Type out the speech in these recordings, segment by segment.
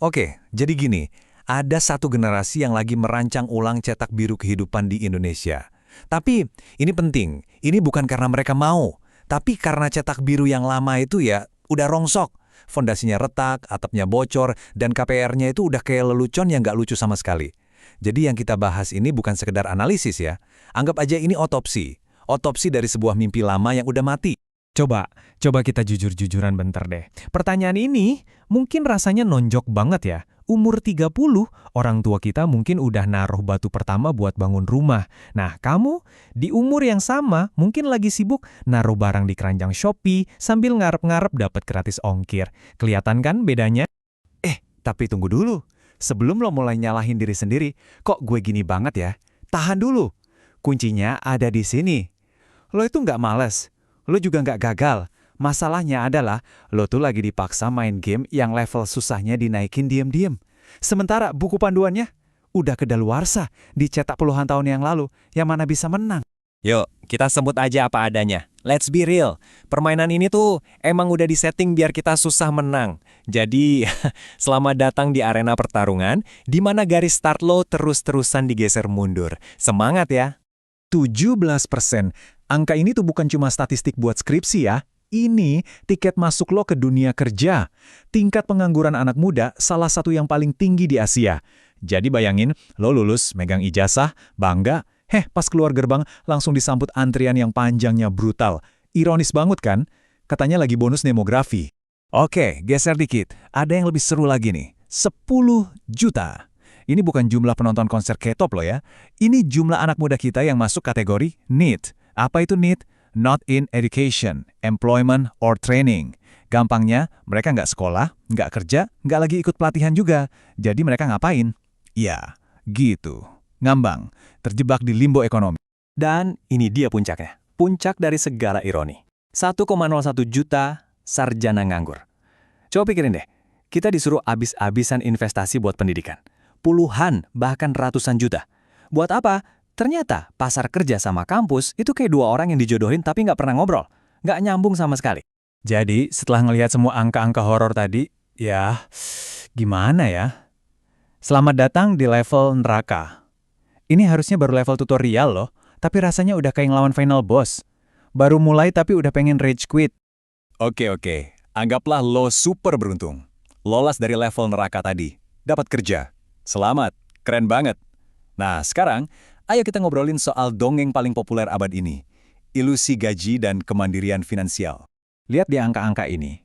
Oke, jadi gini, ada satu generasi yang lagi merancang ulang cetak biru kehidupan di Indonesia. Tapi ini penting, ini bukan karena mereka mau, tapi karena cetak biru yang lama itu ya udah rongsok. Fondasinya retak, atapnya bocor, dan KPR-nya itu udah kayak lelucon yang nggak lucu sama sekali. Jadi yang kita bahas ini bukan sekedar analisis ya. Anggap aja ini otopsi. Otopsi dari sebuah mimpi lama yang udah mati. Coba kita jujur-jujuran bentar deh. Pertanyaan ini mungkin rasanya nonjok banget ya. Umur 30, orang tua kita mungkin udah naruh batu pertama buat bangun rumah. Nah, kamu di umur yang sama mungkin lagi sibuk naruh barang di keranjang Shopee sambil ngarep-ngarep dapat gratis ongkir. Kelihatan kan bedanya? Tapi tunggu dulu. Sebelum lo mulai nyalahin diri sendiri, kok gue gini banget ya? Tahan dulu. Kuncinya ada di sini. Lo itu nggak males. Lo juga nggak gagal. Masalahnya adalah lo tuh lagi dipaksa main game yang level susahnya dinaikin diem-diem. Sementara buku panduannya udah kedaluarsa, dicetak puluhan tahun yang lalu, yang mana bisa menang. Yuk, kita sebut aja apa adanya. Let's be real. Permainan ini tuh emang udah disetting biar kita susah menang. Jadi, selamat datang di arena pertarungan, di mana garis start lo terus-terusan digeser mundur. Semangat ya! 17%. Angka ini tuh bukan cuma statistik buat skripsi ya. Ini tiket masuk lo ke dunia kerja. Tingkat pengangguran anak muda salah satu yang paling tinggi di Asia. Jadi bayangin, lo lulus, megang ijazah, bangga, pas keluar gerbang langsung disambut antrian yang panjangnya brutal. Ironis banget kan? Katanya lagi bonus demografi. Oke, geser dikit. Ada yang lebih seru lagi nih. 10 juta. Ini bukan jumlah penonton konser K-pop loh ya. Ini jumlah anak muda kita yang masuk kategori NEET. Apa itu NEET? Not in Education, Employment, or Training. Gampangnya, mereka nggak sekolah, nggak kerja, nggak lagi ikut pelatihan juga. Jadi mereka ngapain? Ya, gitu. Ngambang, terjebak di limbo ekonomi. Dan ini dia puncaknya. Puncak dari segala ironi. 1,01 juta sarjana nganggur. Coba pikirin deh, kita disuruh abis-abisan investasi buat pendidikan. Puluhan, bahkan ratusan juta. Buat apa? Ternyata pasar kerja sama kampus itu kayak dua orang yang dijodohin tapi nggak pernah ngobrol. Nggak nyambung sama sekali. Jadi setelah ngelihat semua angka-angka horor tadi, ya gimana ya? Selamat datang di level neraka. Ini harusnya baru level tutorial loh, tapi rasanya udah kayak ngelawan final boss. Baru mulai tapi udah pengen rage quit. Oke. Anggaplah lo super beruntung. Lolos dari level neraka tadi. Dapat kerja. Selamat, keren banget. Nah, sekarang, ayo kita ngobrolin soal dongeng paling populer abad ini. Ilusi gaji dan kemandirian finansial. Lihat di angka-angka ini.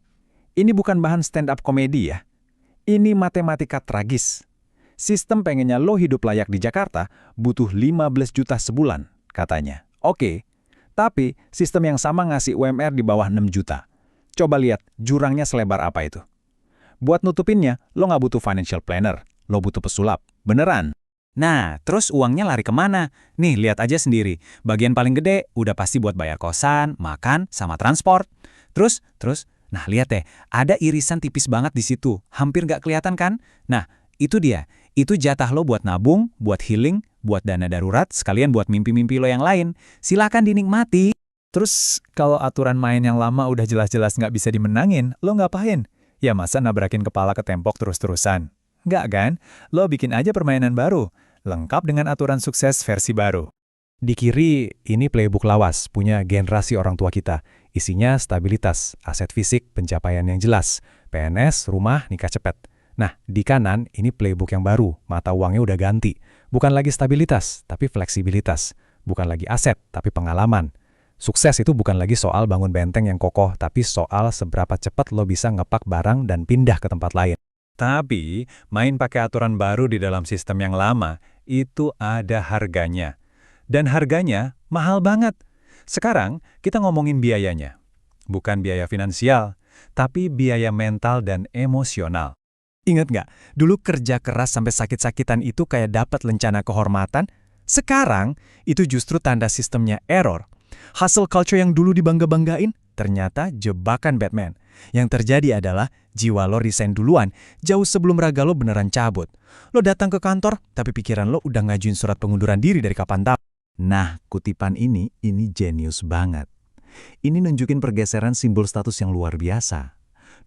Ini bukan bahan stand-up komedi ya. Ini matematika tragis. Sistem pengennya lo hidup layak di Jakarta butuh 15 juta sebulan, katanya. Oke, tapi sistem yang sama ngasih UMR di bawah 6 juta. Coba lihat jurangnya selebar apa itu. Buat nutupinnya, lo nggak butuh financial planner, lo butuh pesulap. Beneran. Nah, terus uangnya lari kemana? Nih, lihat aja sendiri. Bagian paling gede udah pasti buat bayar kosan, makan, sama transport. Terus, nah lihat deh, ada irisan tipis banget di situ. Hampir nggak kelihatan kan? Nah, itu dia. Itu jatah lo buat nabung, buat healing, buat dana darurat, sekalian buat mimpi-mimpi lo yang lain. Silakan dinikmati. Terus, kalau aturan main yang lama udah jelas-jelas nggak bisa dimenangin, lo ngapain? Ya masa nabrakin kepala ke tembok terus-terusan? Nggak kan? Lo bikin aja permainan baru, lengkap dengan aturan sukses versi baru. Di kiri, ini playbook lawas, punya generasi orang tua kita. Isinya stabilitas, aset fisik, pencapaian yang jelas. PNS, rumah, nikah cepet. Nah, di kanan ini playbook yang baru, mata uangnya udah ganti. Bukan lagi stabilitas, tapi fleksibilitas. Bukan lagi aset, tapi pengalaman. Sukses itu bukan lagi soal bangun benteng yang kokoh, tapi soal seberapa cepat lo bisa ngepak barang dan pindah ke tempat lain. Tapi, main pakai aturan baru di dalam sistem yang lama, itu ada harganya. Dan harganya mahal banget. Sekarang, kita ngomongin biayanya. Bukan biaya finansial, tapi biaya mental dan emosional. Ingat nggak, dulu kerja keras sampai sakit-sakitan itu kayak dapat lencana kehormatan? Sekarang, itu justru tanda sistemnya error. Hustle culture yang dulu dibangga-banggain, ternyata jebakan Batman. Yang terjadi adalah jiwa lo resign duluan, jauh sebelum raga lo beneran cabut. Lo datang ke kantor, tapi pikiran lo udah ngajuin surat pengunduran diri dari kapan tahu. Nah, kutipan ini jenius banget. Ini nunjukin pergeseran simbol status yang luar biasa.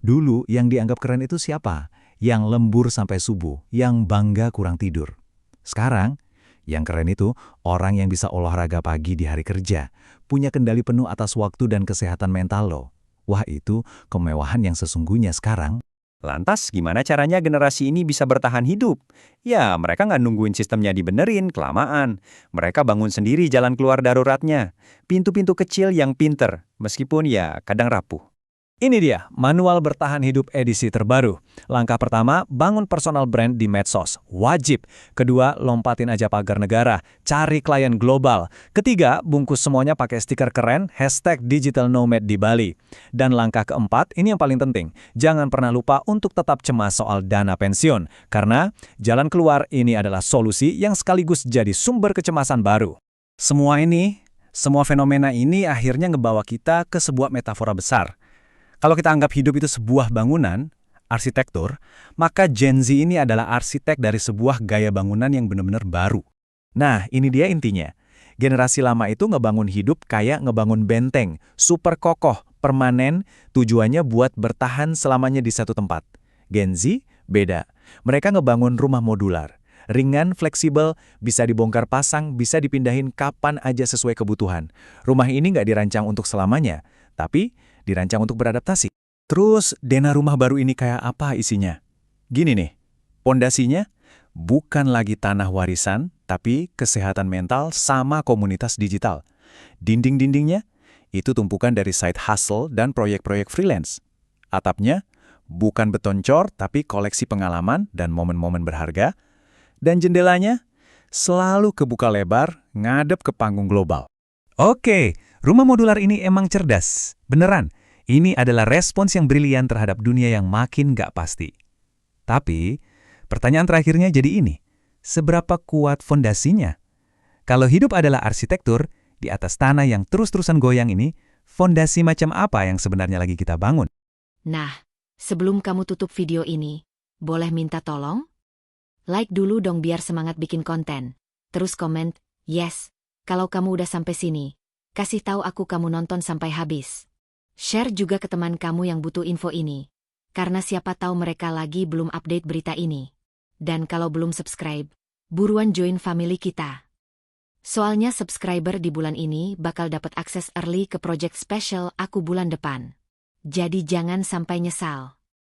Dulu yang dianggap keren itu siapa? yang lembur sampai subuh, yang bangga kurang tidur. Sekarang, yang keren itu orang yang bisa olahraga pagi di hari kerja, punya kendali penuh atas waktu dan kesehatan mental lo. Wah, itu kemewahan yang sesungguhnya sekarang. Lantas, gimana caranya generasi ini bisa bertahan hidup? Ya, mereka nggak nungguin sistemnya dibenerin, kelamaan. Mereka bangun sendiri jalan keluar daruratnya. Pintu-pintu kecil yang pinter, meskipun ya kadang rapuh. Ini dia, manual bertahan hidup edisi terbaru. Langkah pertama, bangun personal brand di medsos. Wajib. Kedua, lompatin aja pagar negara. Cari klien global. Ketiga, bungkus semuanya pakai stiker keren, #digital nomad di Bali. Dan langkah keempat, ini yang paling penting. Jangan pernah lupa untuk tetap cemas soal dana pensiun. Karena jalan keluar ini adalah solusi yang sekaligus jadi sumber kecemasan baru. Semua fenomena ini akhirnya ngebawa kita ke sebuah metafora besar. Kalau kita anggap hidup itu sebuah bangunan, arsitektur, maka Gen Z ini adalah arsitek dari sebuah gaya bangunan yang benar-benar baru. Nah, ini dia intinya. Generasi lama itu ngebangun hidup kayak ngebangun benteng, super kokoh, permanen, tujuannya buat bertahan selamanya di satu tempat. Gen Z beda. Mereka ngebangun rumah modular. Ringan, fleksibel, bisa dibongkar pasang, bisa dipindahin kapan aja sesuai kebutuhan. Rumah ini nggak dirancang untuk selamanya, tapi dirancang untuk beradaptasi. Terus, dana rumah baru ini kayak apa isinya? Gini nih, pondasinya bukan lagi tanah warisan, tapi kesehatan mental sama komunitas digital. Dinding-dindingnya itu tumpukan dari side hustle dan proyek-proyek freelance. Atapnya bukan beton cor, tapi koleksi pengalaman dan momen-momen berharga. Dan jendelanya selalu kebuka lebar, ngadep ke panggung global. Oke, rumah modular ini emang cerdas. Beneran, ini adalah respons yang brilian terhadap dunia yang makin gak pasti. Tapi, pertanyaan terakhirnya jadi ini. Seberapa kuat fondasinya? Kalau hidup adalah arsitektur, di atas tanah yang terus-terusan goyang ini, fondasi macam apa yang sebenarnya lagi kita bangun? Nah, sebelum kamu tutup video ini, boleh minta tolong? Like dulu dong biar semangat bikin konten. Terus komen, yes, kalau kamu udah sampai sini. Kasih tahu aku kamu nonton sampai habis. Share juga ke teman kamu yang butuh info ini. Karena siapa tahu mereka lagi belum update berita ini. Dan kalau belum subscribe, buruan join family kita. Soalnya subscriber di bulan ini bakal dapat akses early ke project special aku bulan depan. Jadi jangan sampai nyesal.